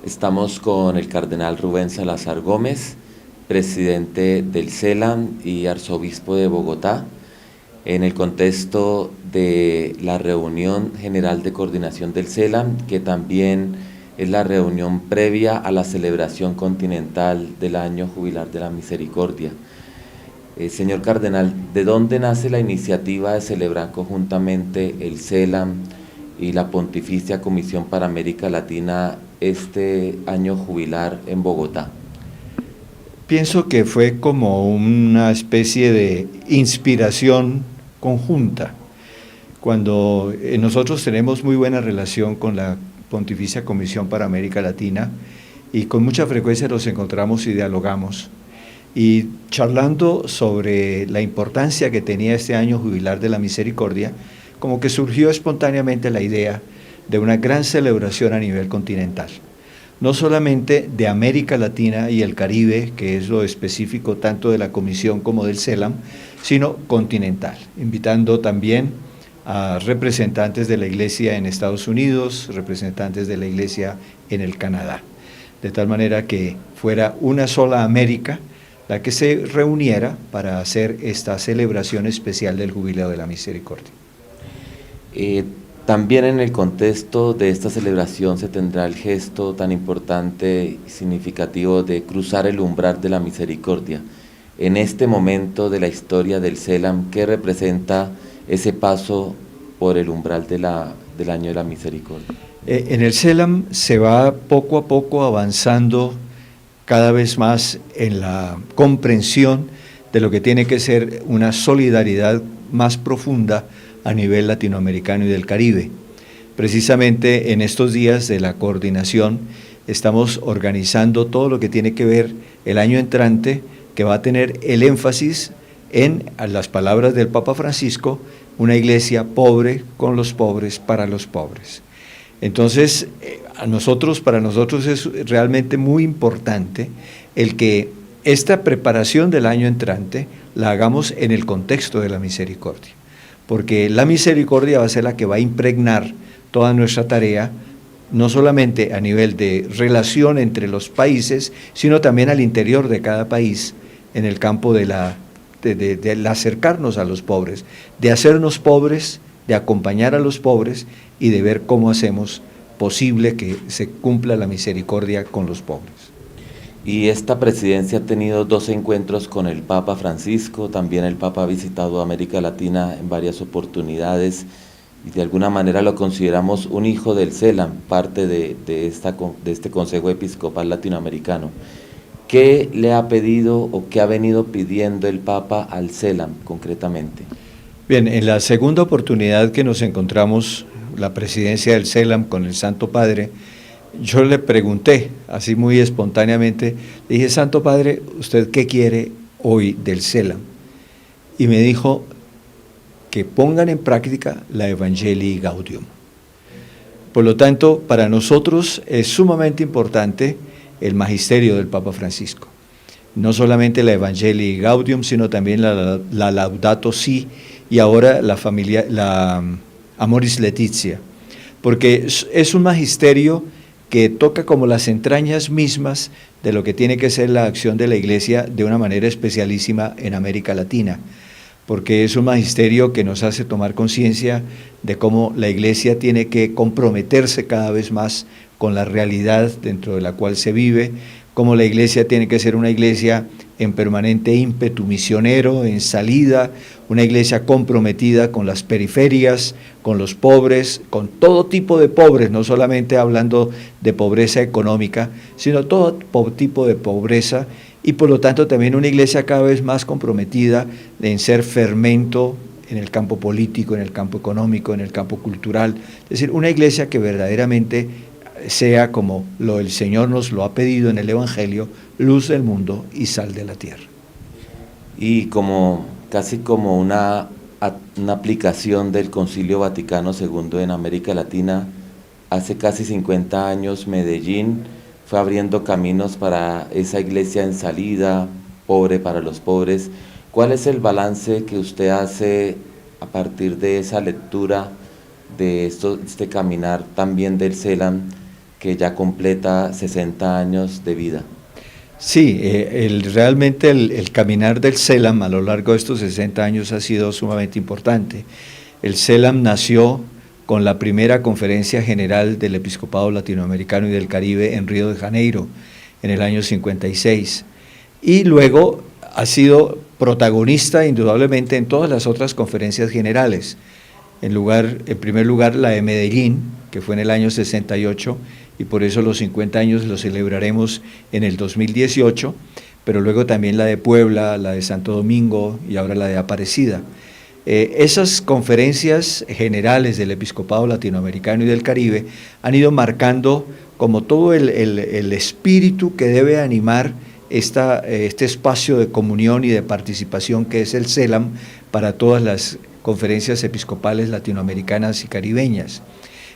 Estamos con el cardenal Rubén Salazar Gómez, presidente del CELAM y arzobispo de Bogotá, en el contexto de la reunión general de coordinación del CELAM, que también es la reunión previa a la celebración continental del Año Jubilar de la Misericordia. Señor cardenal, ¿de dónde nace la iniciativa de celebrar conjuntamente el CELAM y la Pontificia Comisión para América Latina este año jubilar en Bogotá? Pienso que fue como una especie de inspiración conjunta. Cuando nosotros tenemos muy buena relación con la Pontificia Comisión para América Latina y con mucha frecuencia nos encontramos y dialogamos. Y charlando sobre la importancia que tenía este año jubilar de la misericordia, como que surgió espontáneamente la idea de una gran celebración a nivel continental. No solamente de América Latina y el Caribe, que es lo específico tanto de la Comisión como del CELAM, sino continental, invitando también a representantes de la Iglesia en Estados Unidos, representantes de la Iglesia en el Canadá, de tal manera que fuera una sola América la que se reuniera para hacer esta celebración especial del Jubileo de la Misericordia. También en el contexto de esta celebración se tendrá el gesto tan importante y significativo de cruzar el umbral de la misericordia. En este momento de la historia del CELAM, ¿qué representa ese paso por el umbral del año de la misericordia? En el CELAM se va poco a poco avanzando cada vez más en la comprensión de lo que tiene que ser una solidaridad más profunda a nivel latinoamericano y del Caribe. Precisamente en estos días de la coordinación estamos organizando todo lo que tiene que ver el año entrante, que va a tener el énfasis en las palabras del Papa Francisco, una iglesia pobre con los pobres para los pobres. Entonces, para nosotros es realmente muy importante el que esta preparación del año entrante la hagamos en el contexto de la misericordia, porque la misericordia va a ser la que va a impregnar toda nuestra tarea, no solamente a nivel de relación entre los países, sino también al interior de cada país, en el campo de acercarnos a los pobres, de hacernos pobres, de acompañar a los pobres y de ver cómo hacemos posible que se cumpla la misericordia con los pobres. Y esta presidencia ha tenido 2 encuentros con el Papa Francisco, también el Papa ha visitado América Latina en varias oportunidades y de alguna manera lo consideramos un hijo del CELAM, parte de este Consejo Episcopal Latinoamericano. ¿Qué le ha pedido o qué ha venido pidiendo el Papa al CELAM concretamente? Bien, en la segunda oportunidad que nos encontramos, la presidencia del CELAM con el Santo Padre, yo le pregunté, así muy espontáneamente, le dije, Santo Padre, ¿usted qué quiere hoy del CELAM? Y me dijo que pongan en práctica la Evangelii Gaudium. Por lo tanto, para nosotros es sumamente importante el magisterio del Papa Francisco. No solamente la Evangelii Gaudium, sino también la Laudato Si, y ahora la Amoris Laetitia, porque es un magisterio que toca como las entrañas mismas de lo que tiene que ser la acción de la Iglesia de una manera especialísima en América Latina, porque es un magisterio que nos hace tomar conciencia de cómo la Iglesia tiene que comprometerse cada vez más con la realidad dentro de la cual se vive, cómo la Iglesia tiene que ser una Iglesia en permanente ímpetu misionero, en salida, una Iglesia comprometida con las periferias, con los pobres, con todo tipo de pobres, no solamente hablando de pobreza económica, sino todo tipo de pobreza, y por lo tanto también una Iglesia cada vez más comprometida en ser fermento en el campo político, en el campo económico, en el campo cultural, es decir, una Iglesia que verdaderamente sea como el Señor nos lo ha pedido en el Evangelio, luz del mundo y sal de la tierra. Y casi como una aplicación del Concilio Vaticano II en América Latina, hace casi 50 años Medellín fue abriendo caminos para esa iglesia en salida, pobre para los pobres. ¿Cuál es el balance que usted hace a partir de esa lectura de este caminar también del CELAM que ya completa 60 años de vida. Sí, realmente el caminar del CELAM a lo largo de estos 60 años ha sido sumamente importante. El CELAM nació con la primera conferencia general del Episcopado Latinoamericano y del Caribe en Río de Janeiro, en el año 56, y luego ha sido protagonista indudablemente en todas las otras conferencias generales. En primer lugar, la de Medellín, que fue en el año 68, y por eso los 50 años los celebraremos en el 2018, pero luego también la de Puebla, la de Santo Domingo y ahora la de Aparecida. Esas conferencias generales del Episcopado Latinoamericano y del Caribe han ido marcando como todo el espíritu que debe animar este espacio de comunión y de participación que es el CELAM para todas las conferencias episcopales latinoamericanas y caribeñas.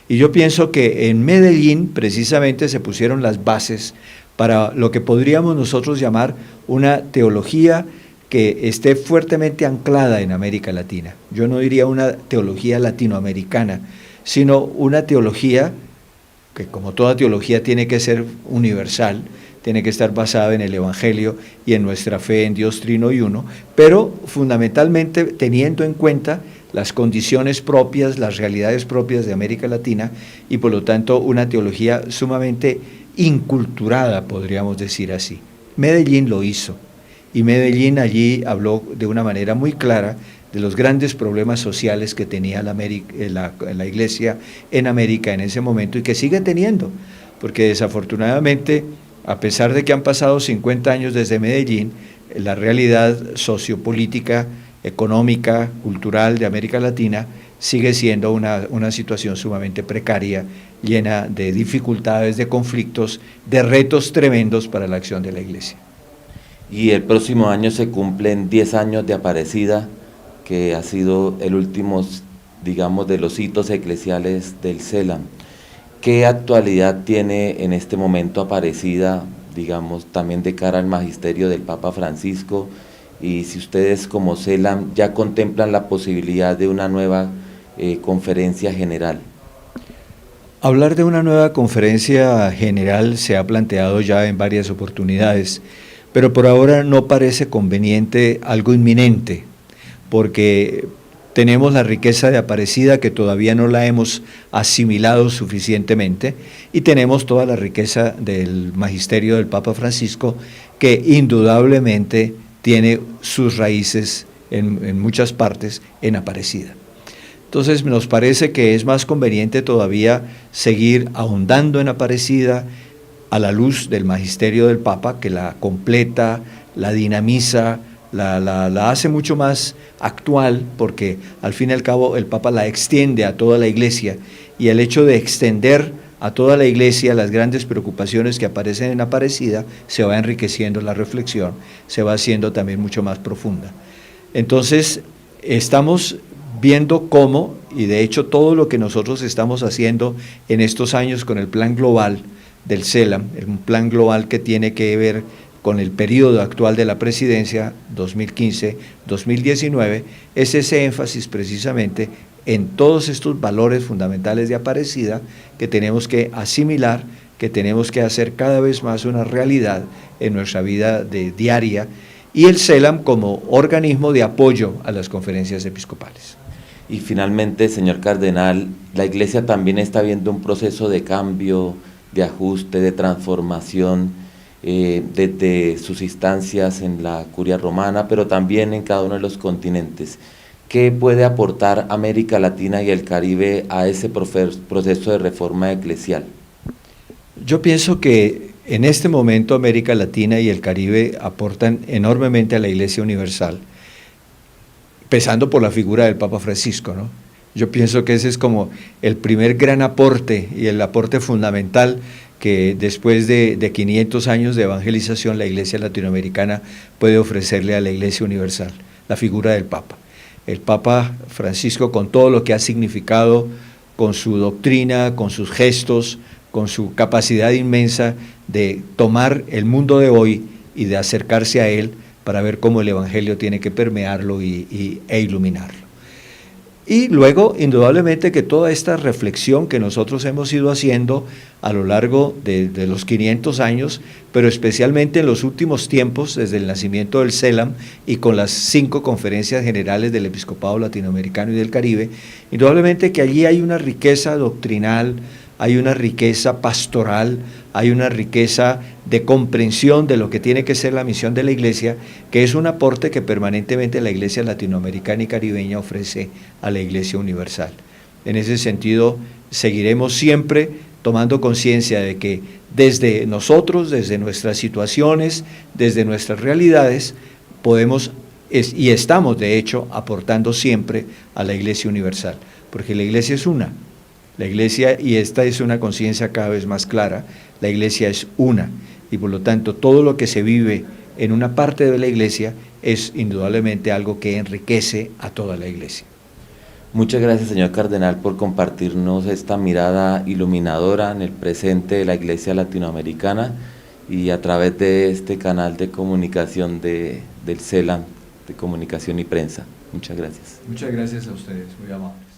Y yo pienso que en Medellín precisamente se pusieron las bases para lo que podríamos nosotros llamar una teología que esté fuertemente anclada en América Latina. Yo no diría una teología latinoamericana, sino una teología que, como toda teología, tiene que ser universal, tiene que estar basada en el Evangelio y en nuestra fe en Dios Trino y Uno, pero fundamentalmente teniendo en cuenta las condiciones propias, las realidades propias de América Latina y por lo tanto una teología sumamente inculturada, podríamos decir así. Medellín lo hizo. Y Medellín allí habló de una manera muy clara de los grandes problemas sociales que tenía la Iglesia en América en ese momento y que sigue teniendo, porque desafortunadamente, a pesar de que han pasado 50 años desde Medellín, la realidad sociopolítica, económica, cultural de América Latina sigue siendo una situación sumamente precaria, llena de dificultades, de conflictos, de retos tremendos para la acción de la Iglesia. Y el próximo año se cumplen 10 años de Aparecida, que ha sido el último, digamos, de los hitos eclesiales del CELAM. ¿Qué actualidad tiene en este momento Aparecida, digamos, también de cara al magisterio del Papa Francisco? Y si ustedes como CELAM ya contemplan la posibilidad de una nueva conferencia general. Hablar de una nueva conferencia general se ha planteado ya en varias oportunidades, pero por ahora no parece conveniente algo inminente, porque tenemos la riqueza de Aparecida que todavía no la hemos asimilado suficientemente y tenemos toda la riqueza del magisterio del Papa Francisco que indudablemente tiene sus raíces en muchas partes en Aparecida. Entonces nos parece que es más conveniente todavía seguir ahondando en Aparecida a la luz del magisterio del Papa, que la completa, la dinamiza, la hace mucho más actual, porque al fin y al cabo el Papa la extiende a toda la Iglesia, y el hecho de extender a toda la Iglesia las grandes preocupaciones que aparecen en Aparecida, se va enriqueciendo la reflexión, se va haciendo también mucho más profunda. Entonces, estamos viendo cómo, y de hecho todo lo que nosotros estamos haciendo en estos años con el plan global del CELAM, un plan global que tiene que ver con el periodo actual de la presidencia 2015-2019, es ese énfasis precisamente en todos estos valores fundamentales de Aparecida que tenemos que asimilar, que tenemos que hacer cada vez más una realidad en nuestra vida diaria, y el CELAM como organismo de apoyo a las conferencias episcopales. Y finalmente, señor cardenal, la Iglesia también está viendo un proceso de cambio, de ajuste, de transformación desde sus instancias en la Curia Romana, pero también en cada uno de los continentes. ¿Qué puede aportar América Latina y el Caribe a ese proceso de reforma eclesial? Yo pienso que en este momento América Latina y el Caribe aportan enormemente a la Iglesia Universal, empezando por la figura del Papa Francisco, ¿no? Yo pienso que ese es como el primer gran aporte y el aporte fundamental que después de 500 años de evangelización la Iglesia latinoamericana puede ofrecerle a la Iglesia Universal, la figura del Papa. El Papa Francisco, con todo lo que ha significado, con su doctrina, con sus gestos, con su capacidad inmensa de tomar el mundo de hoy y de acercarse a él para ver cómo el Evangelio tiene que permearlo e iluminarlo. Y luego, indudablemente, que toda esta reflexión que nosotros hemos ido haciendo a lo largo de los 500 años, pero especialmente en los últimos tiempos, desde el nacimiento del CELAM y con las 5 conferencias generales del Episcopado Latinoamericano y del Caribe, indudablemente que allí hay una riqueza doctrinal, hay una riqueza pastoral, hay una riqueza de comprensión de lo que tiene que ser la misión de la Iglesia, que es un aporte que permanentemente la Iglesia latinoamericana y caribeña ofrece a la Iglesia universal. En ese sentido, seguiremos siempre tomando conciencia de que desde nosotros, desde nuestras situaciones, desde nuestras realidades, podemos y estamos de hecho aportando siempre a la Iglesia universal, porque la Iglesia es una. La Iglesia, y esta es una conciencia cada vez más clara, la Iglesia es una, y por lo tanto todo lo que se vive en una parte de la Iglesia es indudablemente algo que enriquece a toda la Iglesia. Muchas gracias, señor Cardenal, por compartirnos esta mirada iluminadora en el presente de la Iglesia latinoamericana y a través de este canal de comunicación del CELAM, de comunicación y prensa. Muchas gracias. Muchas gracias a ustedes, muy amables.